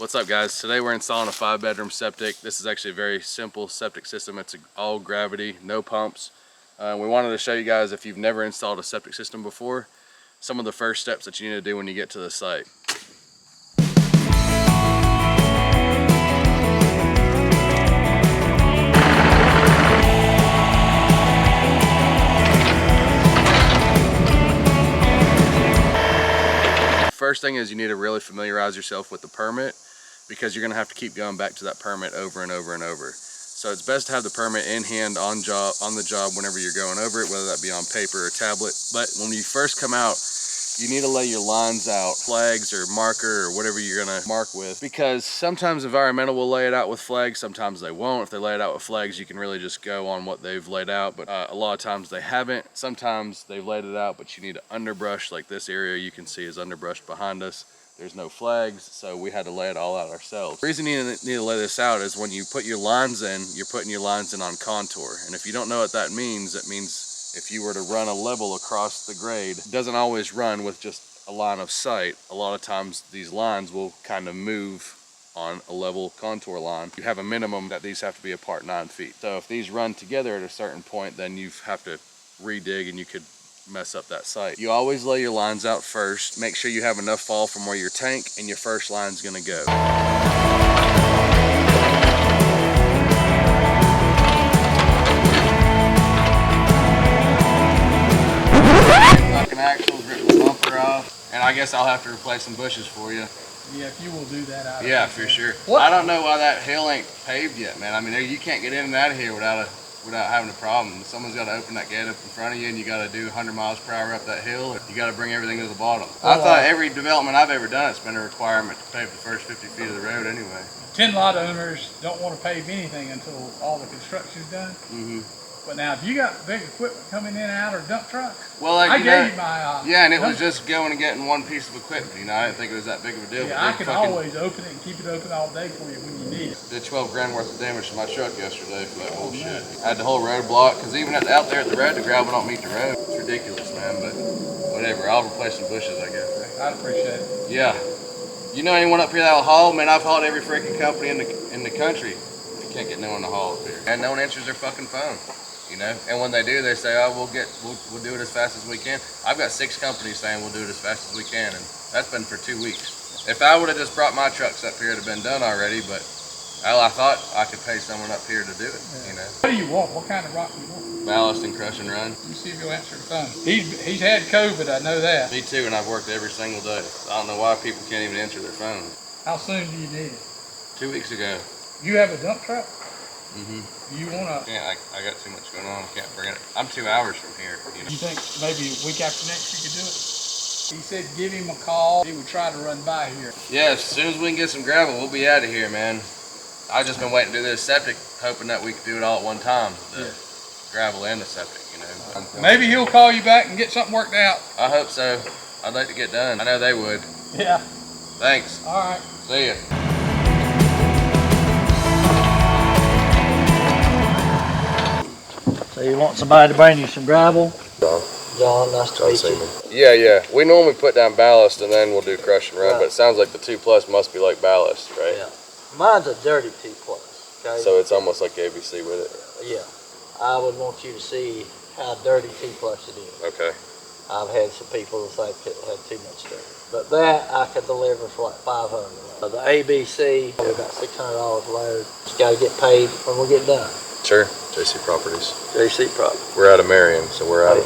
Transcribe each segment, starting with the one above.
What's up, guys? Today we're installing a 5-bedroom septic. This is actually a very simple septic system. It's all gravity, no pumps. We wanted to show you guys, if you've never installed a septic system before, some of the first steps that you need to do when you get to the site. First thing is you need to really familiarize yourself with the permit, because you're going to have to keep going back to that permit over and over and over. So it's best to have the permit in hand on the job whenever you're going over it, whether that be on paper or tablet. But when you first come out, you need to lay your lines out, flags or marker or whatever you're going to mark with, because sometimes environmental will lay it out with flags, sometimes they won't. If they lay it out with flags, you can really just go on what they've laid out, but a lot of times they haven't. Sometimes they've laid it out, but you need to underbrush. Like this area you can see is underbrushed behind us. There's no flags, so we had to lay it all out ourselves. The reason you need to lay this out is when you put your lines in, you're putting your lines in on contour. And if you don't know what that means, it means if you were to run a level across the grade, it doesn't always run with just a line of sight. A lot of times these lines will kind of move on a level contour line. You have a minimum that these have to be apart 9 feet. So if these run together at a certain point, then you have to re-dig and you could mess up that site. You always lay your lines out first. Make sure you have enough fall from where your tank and your first line's gonna go. Fucking axles, rip the bumper off, and I guess I'll have to replace some bushes for you. Yeah, if you will do that. Yeah, for sure. What? I don't know why that hill ain't paved yet, man. I mean, you can't get in and out of here without having a problem. Someone's got to open that gate up in front of you, and you got to do 100 miles per hour up that hill. You got to bring everything to the bottom. I thought every development I've ever done, it's been a requirement to pave the first 50 feet of the road anyway. 10 lot owners don't want to pave anything until all the construction's done. But now, if you got big equipment coming in and out, or dump trucks, well, like, I gave you my yeah, and it was just going and getting one piece of equipment. You know, I didn't think it was that big of a deal. Yeah, I can always open it and keep it open all day for you when you need it. Did 12 grand worth of damage to my truck yesterday for that bullshit. I had the whole road blocked, because even out there at the road, the gravel don't meet the road. It's ridiculous, man, but whatever. I'll replace some bushes, I guess. I'd appreciate it. Yeah. You know anyone up here that'll haul? Man, I've hauled every freaking company in the country. You can't get no one to haul up here. And no one answers their fucking phone. You know, and when they do, they say, "Oh, we'll do it as fast as we can." I've got 6 companies saying we'll do it as fast as we can, and that's been for 2 weeks. If I would have just brought my trucks up here, it'd have been done already. But I thought I could pay someone up here to do it. Yeah. You know. What do you want? What kind of rock do you want? Ballast and crush and run. Let me see if you'll answer the phone. He's had COVID, I know that. Me too, and I've worked every single day. I don't know why people can't even answer their phone. How soon do you need it? 2 weeks ago. You have a dump truck? You want to? Yeah, I got too much going on. I can't bring it. I'm 2 hours from here. You know. You think maybe a week after next you could do it? He said give him a call. He would try to run by here. Yeah, as soon as we can get some gravel, we'll be out of here, man. I've just been waiting to do this septic, hoping that we could do it all at one time. The gravel and the septic, you know. Maybe he'll call you back and get something worked out. I hope so. I'd like to get done. I know they would. Yeah. Thanks. All right. See ya. So you want somebody to bring you some gravel? John, nice to meet you. Yeah. We normally put down ballast and then we'll do crush and run, but it sounds like the 2+ must be like ballast, right? Yeah. Mine's a dirty 2+. Okay. So it's almost like ABC with it. Yeah. I would want you to see how dirty 2+ it is. Okay. I've had some people that think it had too much dirt. But that I could deliver for like 500. The ABC, about $600 a load. Just gotta get paid when we get done. Sure. JC Properties. JC Properties. We're out of Marion, so we're out of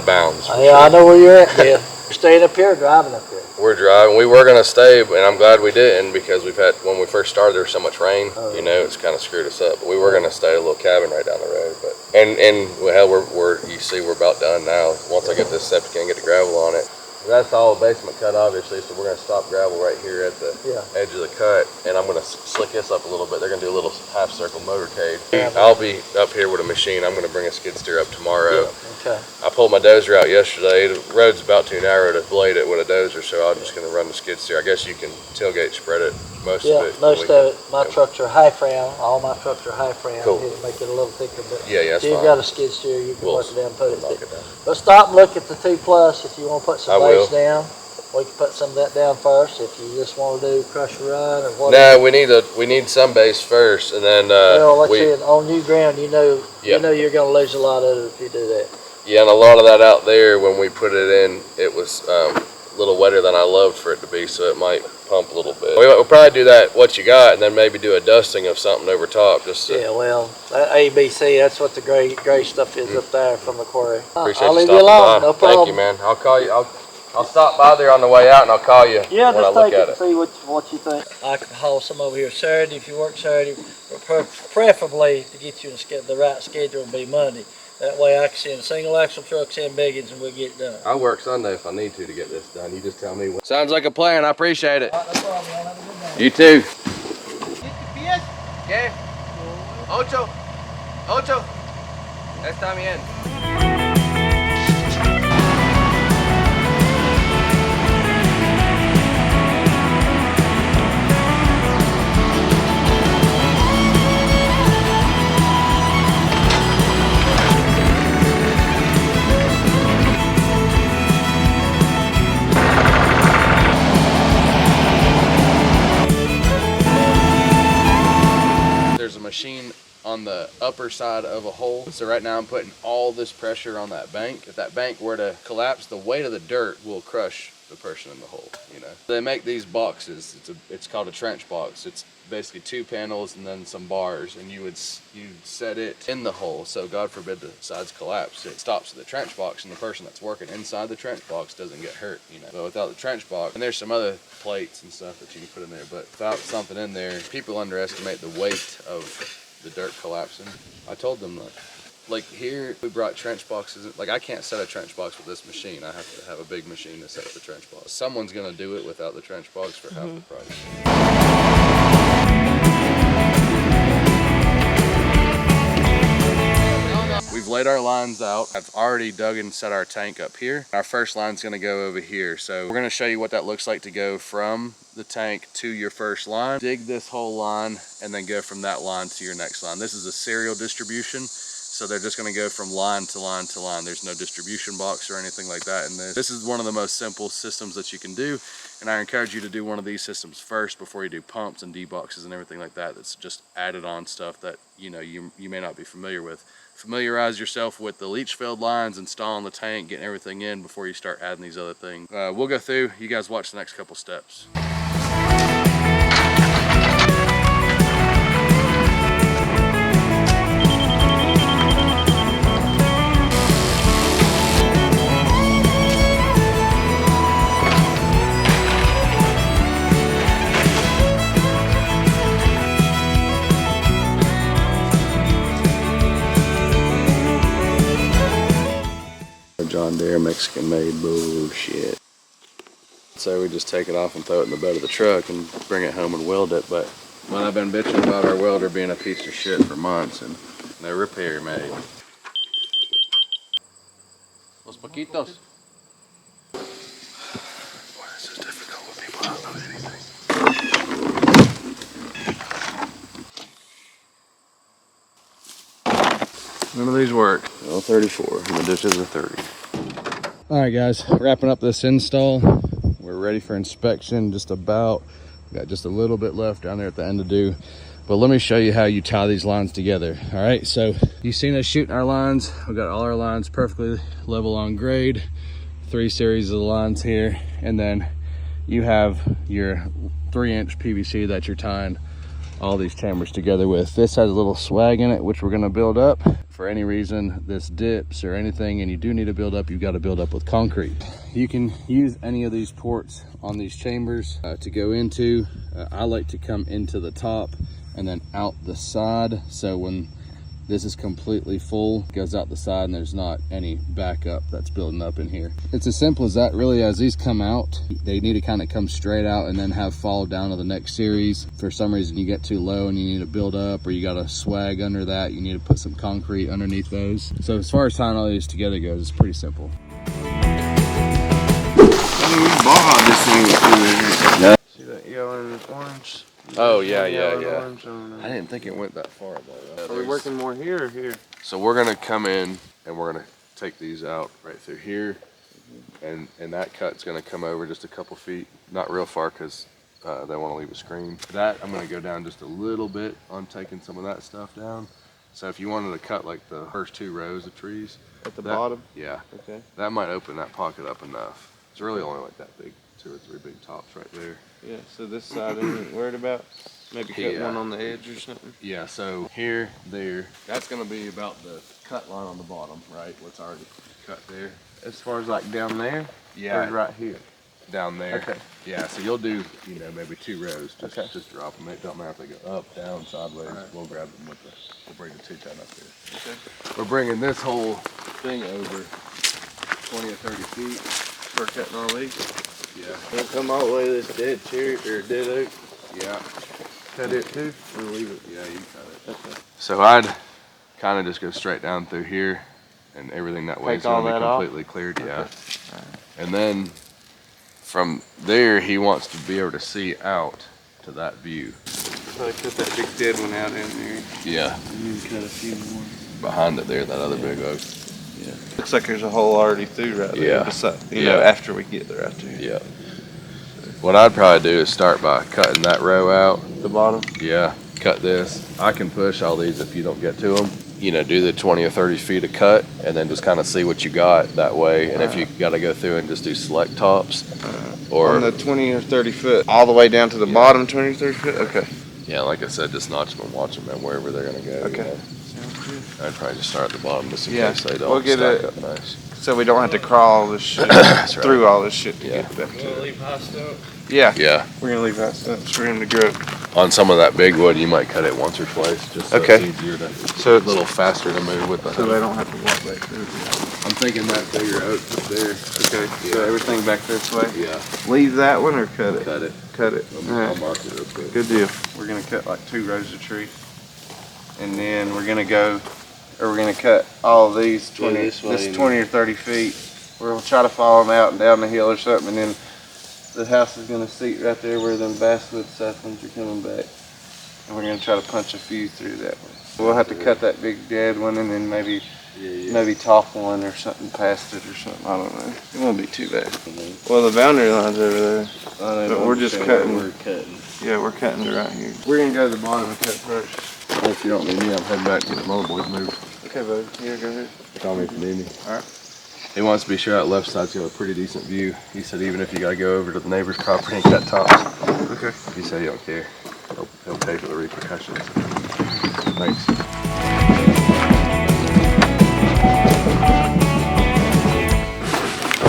bounds. Yeah, I know where you're at, man. You're staying up here or driving up here? We're driving. We were gonna stay, and I'm glad we didn't, because we've had, when we first started, there was so much rain. You know, it's kind of screwed us up. But we were gonna stay at a little cabin right down the road. But well, we're you see, we're about done now. Once I get this septic and get the gravel on it, that's all basement cut, obviously. So we're gonna stop gravel right here at the edge of the cut, and I'm gonna slick this up a little bit. They're gonna do a little half circle motorcade. I'll be up here with a machine. I'm gonna bring a skid steer up tomorrow. Okay. I pulled my dozer out yesterday. The road's about too narrow to blade it with a dozer, so I'm just going to run the skid steer. I guess you can tailgate spread it, most of it. Most of it. My trucks are half round. All my trucks are half round. Cool. Make it a little thicker. But that's if you've fine. got a skid steer, you can work it down and put it down. But stop and look at the 2+. If you want to put some base down, We can put some of that down first if you just want to do crush a run or whatever. No, we need some base first, and then Well, let's see, on new ground, you know you're going to lose a lot of it if you do that. Yeah, and a lot of that out there, when we put it in, it was a little wetter than I loved for it to be, so it might pump a little bit. We'll probably do that, what you got, and then maybe do a dusting of something over top. Just to, yeah, well, that ABC, that's what the gray stuff is up there from the quarry. Appreciate I'll you leave stopping you alone, by. no problem. Thank you, man. I'll call you. I'll stop by there on the way out, and I'll call you Yeah, when I just look take it at and it. see what you think. I can haul some over here Saturday if you work Saturday, but preferably to get you in the right schedule will be Monday. That way I can send single axle trucks and biggins and we'll get it done. I'll work Sunday if I need to get this done. You just tell me when. Sounds like a plan. I appreciate it. All right, no problem, man. Have a good day. You too. ¿Qué? 8. Está bien. There's a machine on the upper side of a hole. So right now I'm putting all this pressure on that bank. If that bank were to collapse, the weight of the dirt will crush the person in the hole, you know. They make these boxes. It's called a trench box. It's basically 2 panels and then some bars, and you set it in the hole. So God forbid the sides collapse, it stops at the trench box, and the person that's working inside the trench box doesn't get hurt, you know. But without the trench box, and there's some other plates and stuff that you can put in there, but without something in there, people underestimate the weight of the dirt collapsing. I told them that. Like here, we brought trench boxes. Like I can't set a trench box with this machine. I have to have a big machine to set the trench box. Someone's gonna do it without the trench box for half the price. We've laid our lines out. I've already dug and set our tank up here. Our first line's gonna go over here. So we're gonna show you what that looks like to go from the tank to your first line. Dig this whole line and then go from that line to your next line. This is a serial distribution. So they're just gonna go from line to line to line. There's no distribution box or anything like that. And this is one of the most simple systems that you can do. And I encourage you to do one of these systems first before you do pumps and D-boxes and everything like that. That's just added on stuff that you may not be familiar with. Familiarize yourself with the leach field lines, installing the tank, getting everything in before you start adding these other things. We'll go through, you guys watch the next couple steps. John Deere Mexican made bullshit. So we just take it off and throw it in the bed of the truck and bring it home and weld it. But when I've been bitching about our welder being a piece of shit for months and no repair made. Los poquitos. Why is this difficult with people that don't know anything? None of these work. Well, 34, and the dishes are 30. All right, guys, wrapping up this install. We're ready for inspection, just about. Got just a little bit left down there at the end to do. But let me show you how you tie these lines together. All right, so you've seen us shooting our lines. We've got all our lines perfectly level on grade. 3 series of the lines here. And then you have your 3-inch PVC that you're tying all these chambers together with. This has a little swag in it, which we're gonna build up. For any reason this dips or anything and you do need to build up, you've got to build up with concrete. You can use any of these ports on these chambers to go into. I like to come into the top and then out the side, so when this is completely full, it goes out the side and there's not any backup that's building up in here. It's as simple as that, really. As these come out, they need to kind of come straight out and then have fall down to the next series. For some reason you get too low and you need to build up, or you got a swag under that, you need to put some concrete underneath those. So as far as tying all these together goes, it's pretty simple. See that yellow and orange? Oh yeah. Orange on I didn't think it went that far though. Are we working more here or here? So we're gonna come in and we're gonna take these out right through here and that cut's gonna come over just a couple feet, not real far, because they want to leave a screen. That I'm gonna go down just a little bit on taking some of that stuff down. So if you wanted to cut like the first 2 rows of trees At the bottom? yeah, Okay. that might open that pocket up enough. It's really only like that big, 2 or 3 big tops right there. Yeah, so this side isn't worried about? Maybe cut one on the edge or something? Yeah, so here, there, that's gonna be about the cut line on the bottom, right? What's already cut there. As far as like down there? Yeah. Or right here? Down there. Okay. Yeah, so you'll do, you know, maybe 2 rows. Just, Okay. just drop them. It don't matter if they go up, down, sideways. We'll grab them with we'll bring the 2-ton up here. Okay. We're bringing this whole thing over 20 or 30 feet. We're cutting all these? Yeah. Don't come all the way to this dead cherry or dead oak. Yeah. Cut it too? Or leave it. Yeah, you cut it. Okay. So I'd kind of just go straight down through here, and everything that way is Take all going to be that off? completely cleared. Yeah. And then from there, he wants to be able to see out to that view. So I cut that big dead one out in there. Yeah. And then cut a few more. Behind it there, that other big oak. Yeah. Looks like there's a hole already through right there. Yeah. Beside, you know, after we get there out there. Yeah. What I'd probably do is start by cutting that row out. The bottom? Yeah. Cut this. I can push all these if you don't get to them. You know, do the 20 or 30 feet of cut, and then just kind of see what you got that way. And if you got to go through and just do select tops, or on the 20 or 30 foot, all the way down to the bottom 20 or 30 foot? Okay. yeah, like I said, just notch them and watch them and wherever they're gonna go. Okay. You know? Sounds good. I'd probably just start at the bottom just in Yeah, case they don't we'll get stack it- up nice. So we don't have to crawl all this shit That's right. through all this shit to Yeah. get back to it. leave high stuff? Yeah. Yeah. We're gonna leave that stumps for him to grow. On some of that big wood, you might cut it once or twice, just so Okay. it's easier to, So a little faster to move with the. So they don't have to walk back through. I'm thinking that bigger oak up there. Okay. Yeah. So everything back this way. Yeah. Leave that one or cut it? Cut it. Cut it. I'll Alright. mark it real quick. Good deal. We're gonna cut like 2 rows of tree, and then we're gonna go, or we're gonna cut all of these 20, this way. this 20 or 30 feet. We're gonna try to follow them out and down the hill or something, and then the house is gonna seat right there where them basswood saplings are coming back, and we're gonna try to punch a few through that way. We'll have to cut that big dead one, and then maybe top one or something past it or something. I don't know. It won't be too bad. Well, the boundary line's over there. But we're just cutting. We're cutting. Yeah, we're cutting it right here. We're gonna go to the bottom and cut first. If you don't need me, I'm heading back to get the mower boys moved. Okay, bud. Here, go ahead. Call me if you need me. All right. He wants to be sure that left side's got a pretty decent view. He said even if you gotta go over to the neighbor's property and cut tops. Okay. He said he don't care. He'll pay for the repercussions. Thanks.